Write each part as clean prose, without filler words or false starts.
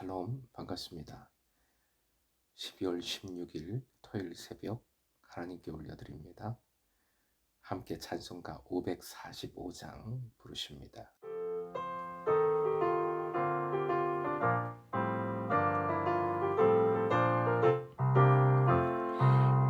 샬롬, 반갑습니다. 12월 16일 토요일 새벽 하나님께 올려드립니다. 함께 찬송가 545장 부르십니다.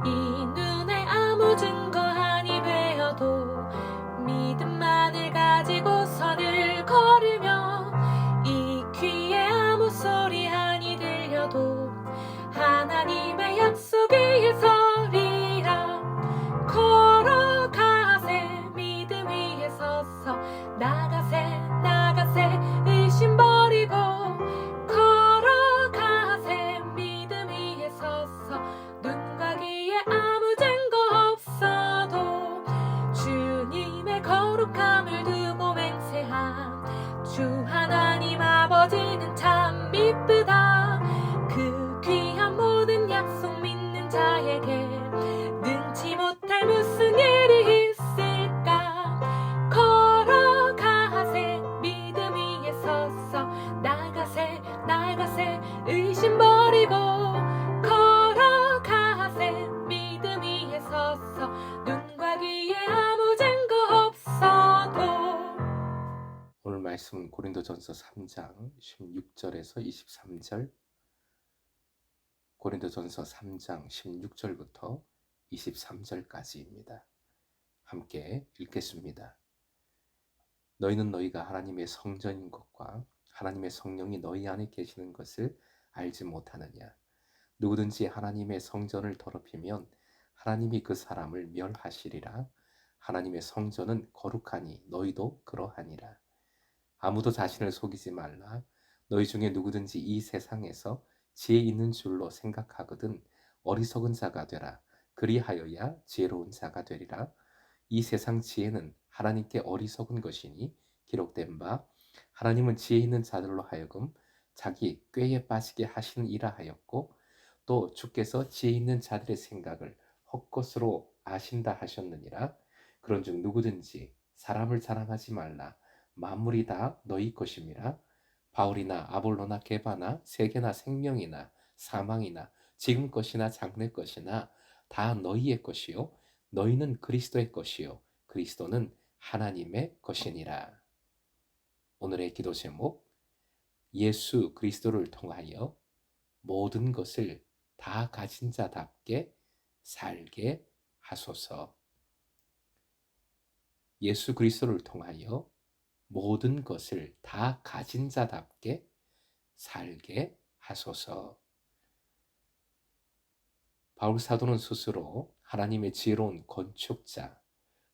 이 눈에 아무 증거 아니 되어도 믿음만을 가지고 선을 걸으며 이 귀에 아무 소리 아니 들려도 하나님의 약속 위에 서리라. 걸어가세 믿음 위에 서서 나가세 의심 버리고 걸어가세 믿음 위에 서서 눈과 귀에 아무 증거 없어도 주님의 거룩함을 두고 맹세함. 주 하나님 아버지는 참 미쁘다. 그 귀한 모든 약속 믿는 자에게 능치 못할 무슨 일이 있을까. 걸어가세 믿음 위에 서서 나가세 의심 버리고 걸어가세 믿음 위에 서서 눈과 귀에 아무 증거 없어도. 오늘 말씀은 고린도전서 3장 16절에서 23절, 고린도전서 3장 16절부터 23절까지입니다. 함께 읽겠습니다. 너희는 너희가 하나님의 성전인 것과 하나님의 성령이 너희 안에 계시는 것을 알지 못하느냐. 누구든지 하나님의 성전을 더럽히면 하나님이 그 사람을 멸하시리라. 하나님의 성전은 거룩하니 너희도 그러하니라. 아무도 자신을 속이지 말라. 너희 중에 누구든지 이 세상에서 지혜 있는 줄로 생각하거든 어리석은 자가 되라. 그리하여야 지혜로운 자가 되리라. 이 세상 지혜는 하나님께 어리석은 것이니 기록된 바 하나님은 지혜 있는 자들로 하여금 자기 꾀에 빠지게 하시는 이라 하였고, 또 주께서 지혜 있는 자들의 생각을 헛것으로 아신다 하셨느니라. 그런즉 누구든지 사람을 자랑하지 말라. 만물이 다 너희 것임이라. 바울이나 아볼로나 게바나 세계나 생명이나 사망이나 지금 것이나 장래 것이나 다 너희의 것이요 너희는 그리스도의 것이요 그리스도는 하나님의 것이니라. 오늘의 기도 제목, 예수 그리스도를 통하여 모든 것을 다 가진 자답게 살게 하소서. 예수 그리스도를 통하여 모든 것을 다 가진 자답게 살게 하소서. 바울 사도는 스스로 하나님의 지혜로운 건축자,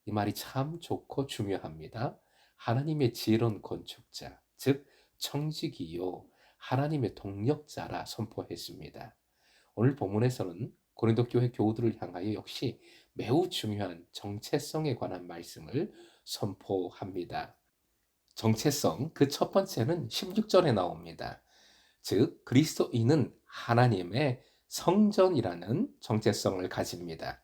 이 말이 참 좋고 중요합니다. 하나님의 지혜로운 건축자, 즉 청지기요 하나님의 동력자라 선포했습니다. 오늘 본문에서는 고린도 교회 교우들을 향하여 역시 매우 중요한 정체성에 관한 말씀을 선포합니다. 정체성, 그 첫 번째는 16절에 나옵니다. 즉 그리스도인은 하나님의 성전이라는 정체성을 가집니다.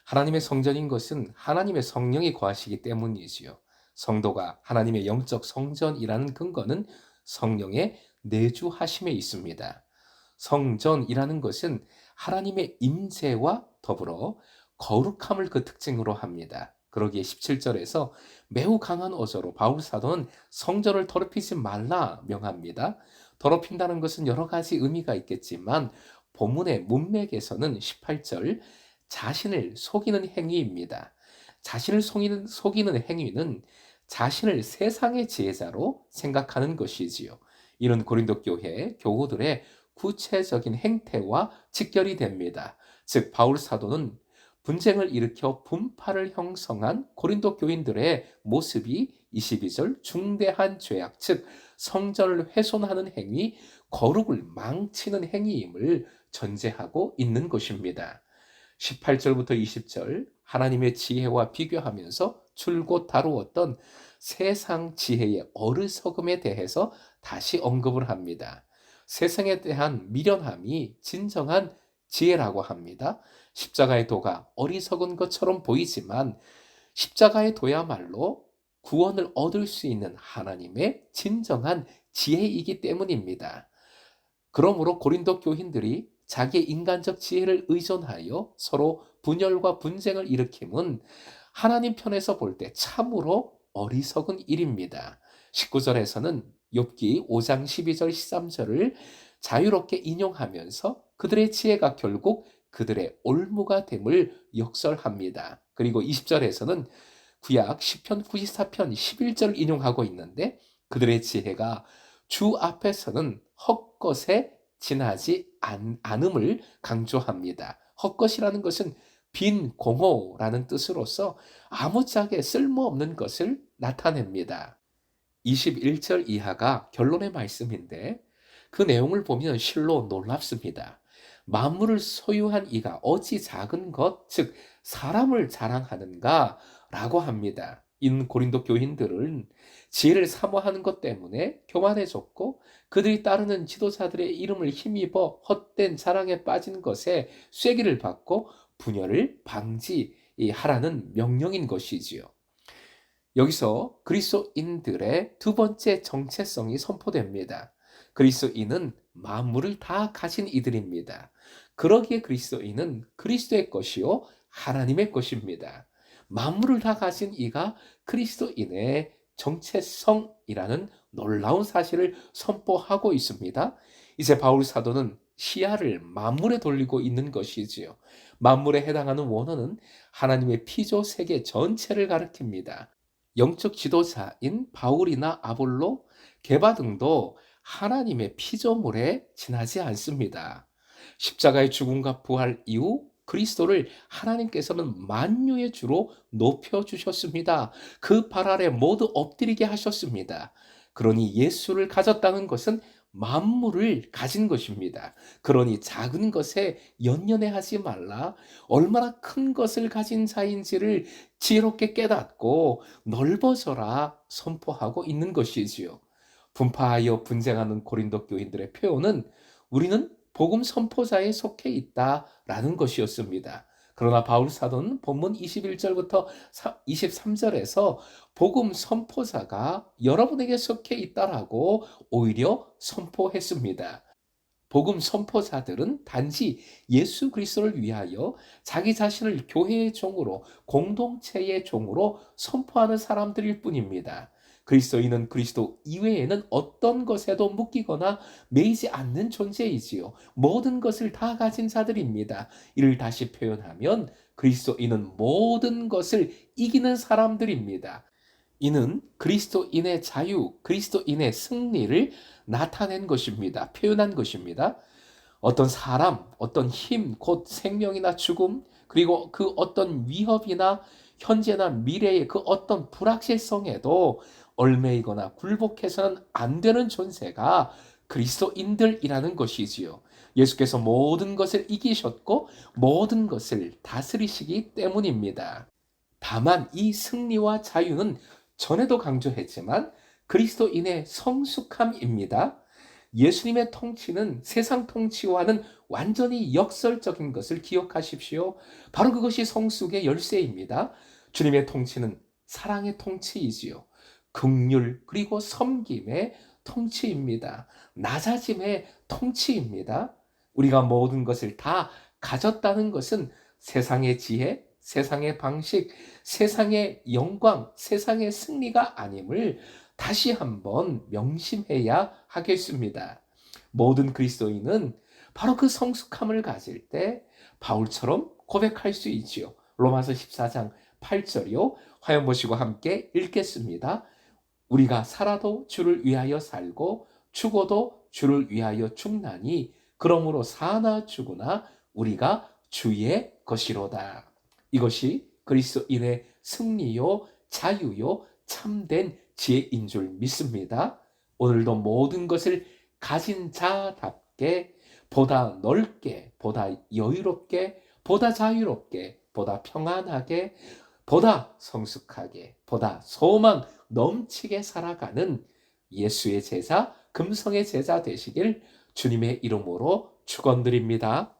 하나님의 성전인 것은 하나님의 성령이 거하시기 때문이지요. 성도가 하나님의 영적 성전이라는 근거는 성령의 내주하심에 있습니다. 성전이라는 것은 하나님의 임재와 더불어 거룩함을 그 특징으로 합니다. 그러기에 17절에서 매우 강한 어조로 바울 사도는 성전을 더럽히지 말라 명합니다. 더럽힌다는 것은 여러 가지 의미가 있겠지만 본문의 문맥에서는 18절 자신을 속이는 행위입니다. 자신을 속이는 행위는 자신을 세상의 지혜자로 생각하는 것이지요. 이런 고린도 교회 교우들의 구체적인 행태와 직결이 됩니다. 즉 바울 사도는 분쟁을 일으켜 분파를 형성한 고린도 교인들의 모습이 22절 중대한 죄악, 즉 성전을 훼손하는 행위, 거룩을 망치는 행위임을 전제하고 있는 것입니다. 18절부터 20절 하나님의 지혜와 비교하면서 줄곧 다루었던 세상 지혜의 어리석음에 대해서 다시 언급을 합니다. 세상에 대한 미련함이 진정한 지혜라고 합니다. 십자가의 도가 어리석은 것처럼 보이지만 십자가의 도야말로 구원을 얻을 수 있는 하나님의 진정한 지혜이기 때문입니다. 그러므로 고린도 교인들이 자기의 인간적 지혜를 의존하여 서로 분열과 분쟁을 일으킴은 하나님 편에서 볼 때 참으로 어리석은 일입니다. 19절에서는 욥기 5장 12절 13절을 자유롭게 인용하면서 그들의 지혜가 결국 그들의 올무가 됨을 역설합니다. 그리고 20절에서는 구약 10편 94편 11절 인용하고 있는데 그들의 지혜가 주 앞에서는 헛것에 지나지 않음을 강조합니다. 헛것이라는 것은 빈 공허라는 뜻으로서 아무짝에 쓸모없는 것을 나타냅니다. 21절 이하가 결론의 말씀인데 그 내용을 보면 실로 놀랍습니다. 만물을 소유한 이가 어찌 작은 것, 즉 사람을 자랑하는가 라고 합니다. 이는 고린도 교인들은 지혜를 사모하는 것 때문에 교만해졌고 그들이 따르는 지도자들의 이름을 힘입어 헛된 자랑에 빠진 것에 쐐기를 받고 분열을 방지하라는 명령인 것이지요. 여기서 그리스도인들의 두 번째 정체성이 선포됩니다. 그리스도인은 만물을 다 가진 이들입니다. 그러기에 그리스도인은 그리스도의 것이요 하나님의 것입니다. 만물을 다 가진 이가 그리스도인의 정체성이라는 놀라운 사실을 선포하고 있습니다. 이제 바울 사도는 시야를 만물에 돌리고 있는 것이지요. 만물에 해당하는 원어는 하나님의 피조 세계 전체를 가리킵니다. 영적 지도자인 바울이나 아볼로, 게바 등도 하나님의 피조물에 지나지 않습니다. 십자가의 죽음과 부활 이후 그리스도를 하나님께서는 만유의 주로 높여주셨습니다. 그 발 아래 모두 엎드리게 하셨습니다. 그러니 예수를 가졌다는 것은 만물을 가진 것입니다. 그러니 작은 것에 연연해하지 말라. 얼마나 큰 것을 가진 자인지를 지혜롭게 깨닫고 넓어져라 선포하고 있는 것이지요. 분파하여 분쟁하는 고린도 교인들의 표현은 우리는 복음 선포자에 속해 있다라는 것이었습니다. 그러나 바울 사도는 본문 21절부터 23절에서 복음 선포자가 여러분에게 속해 있다라고 오히려 선포했습니다. 복음 선포자들은 단지 예수 그리스도를 위하여 자기 자신을 교회의 종으로 공동체의 종으로 선포하는 사람들일 뿐입니다. 그리스도인은 그리스도 이외에는 어떤 것에도 묶이거나 매이지 않는 존재이지요. 모든 것을 다 가진 자들입니다. 이를 다시 표현하면 그리스도인은 모든 것을 이기는 사람들입니다. 이는 그리스도인의 자유, 그리스도인의 승리를 나타낸 것입니다. 표현한 것입니다. 어떤 사람, 어떤 힘, 곧 생명이나 죽음, 그리고 그 어떤 위협이나 현재나 미래의 그 어떤 불확실성에도 얽매이거나 굴복해서는 안 되는 존재가 그리스도인들이라는 것이지요. 예수께서 모든 것을 이기셨고 모든 것을 다스리시기 때문입니다. 다만 이 승리와 자유는 전에도 강조했지만 그리스도인의 성숙함입니다. 예수님의 통치는 세상 통치와는 완전히 역설적인 것을 기억하십시오. 바로 그것이 성숙의 열쇠입니다. 주님의 통치는 사랑의 통치이지요. 긍휼 그리고 섬김의 통치입니다. 낮아짐의 통치입니다. 우리가 모든 것을 다 가졌다는 것은 세상의 지혜, 세상의 방식, 세상의 영광, 세상의 승리가 아님을 다시 한번 명심해야 하겠습니다. 모든 그리스도인은 바로 그 성숙함을 가질 때 바울처럼 고백할 수 있지요. 로마서 14장 8절이요. 화면 보시고 함께 읽겠습니다. 우리가 살아도 주를 위하여 살고 죽어도 주를 위하여 죽나니 그러므로 사나 죽으나 우리가 주의 것이로다. 이것이 그리스도인의 승리요, 자유요, 참된 지혜인 줄 믿습니다. 오늘도 모든 것을 가진 자답게 보다 넓게, 보다 여유롭게, 보다 자유롭게, 보다 평안하게, 보다 성숙하게, 보다 소망 넘치게 살아가는 예수의 제자, 금성의 제자 되시길 주님의 이름으로 축원드립니다.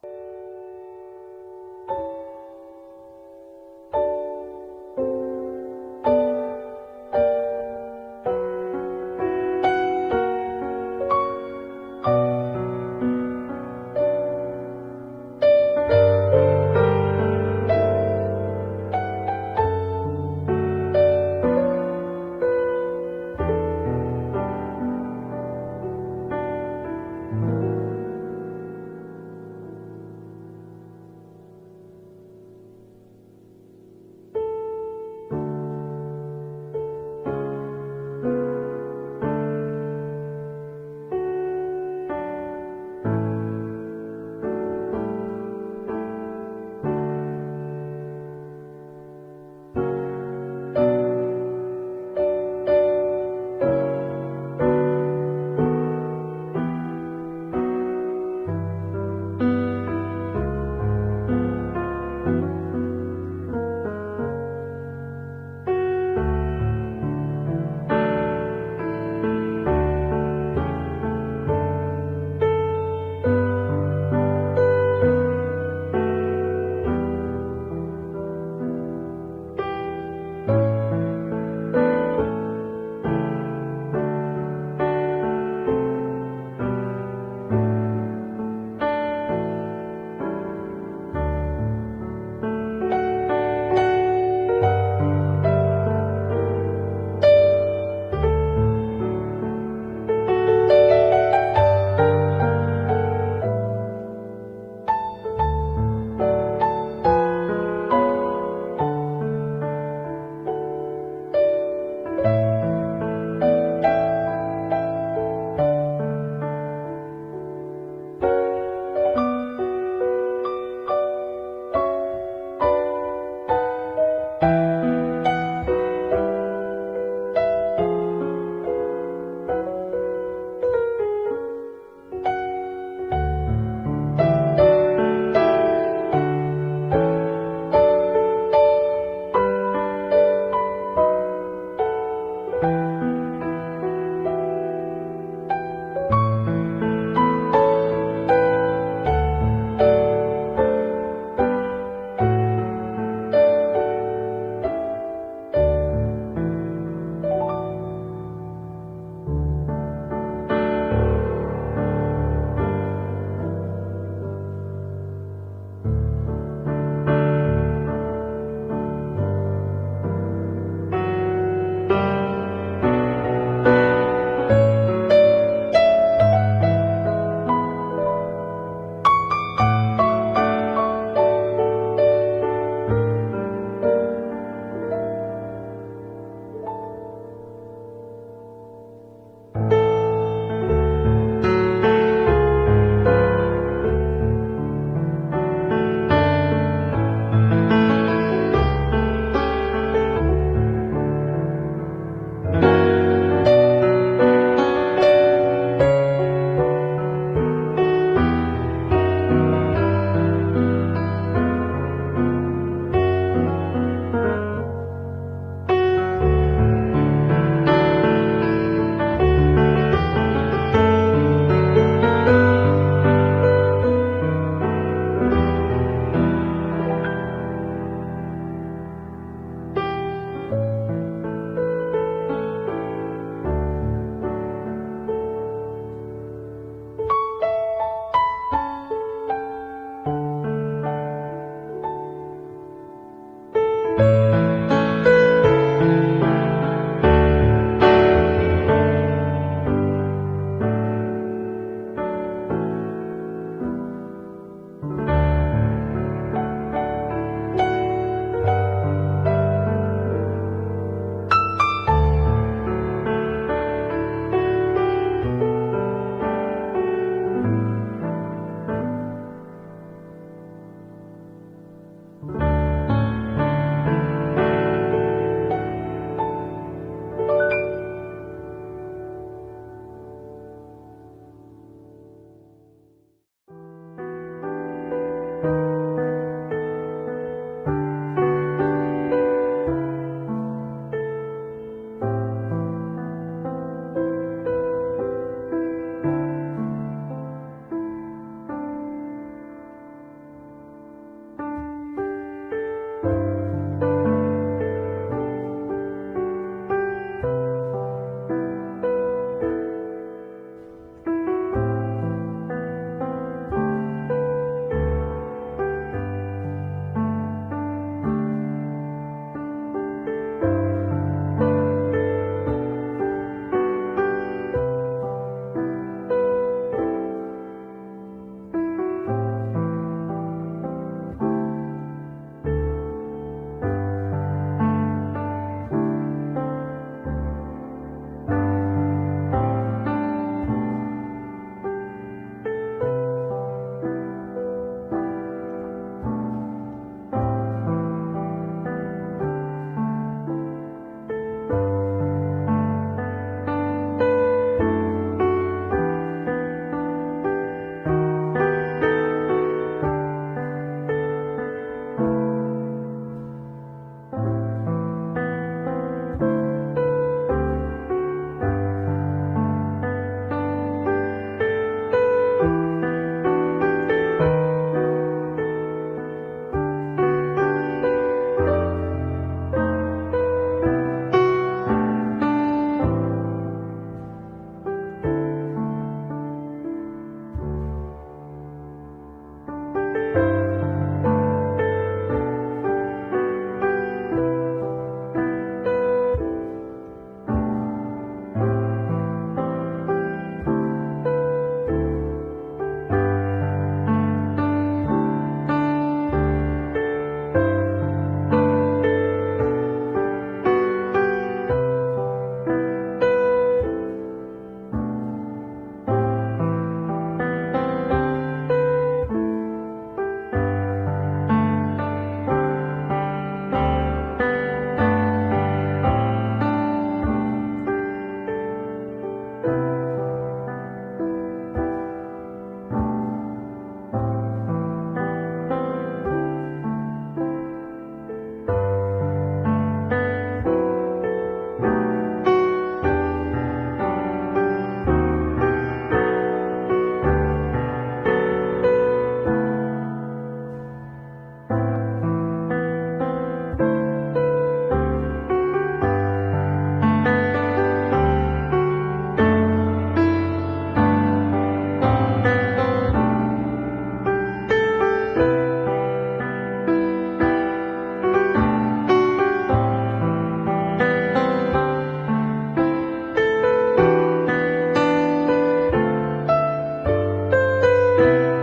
주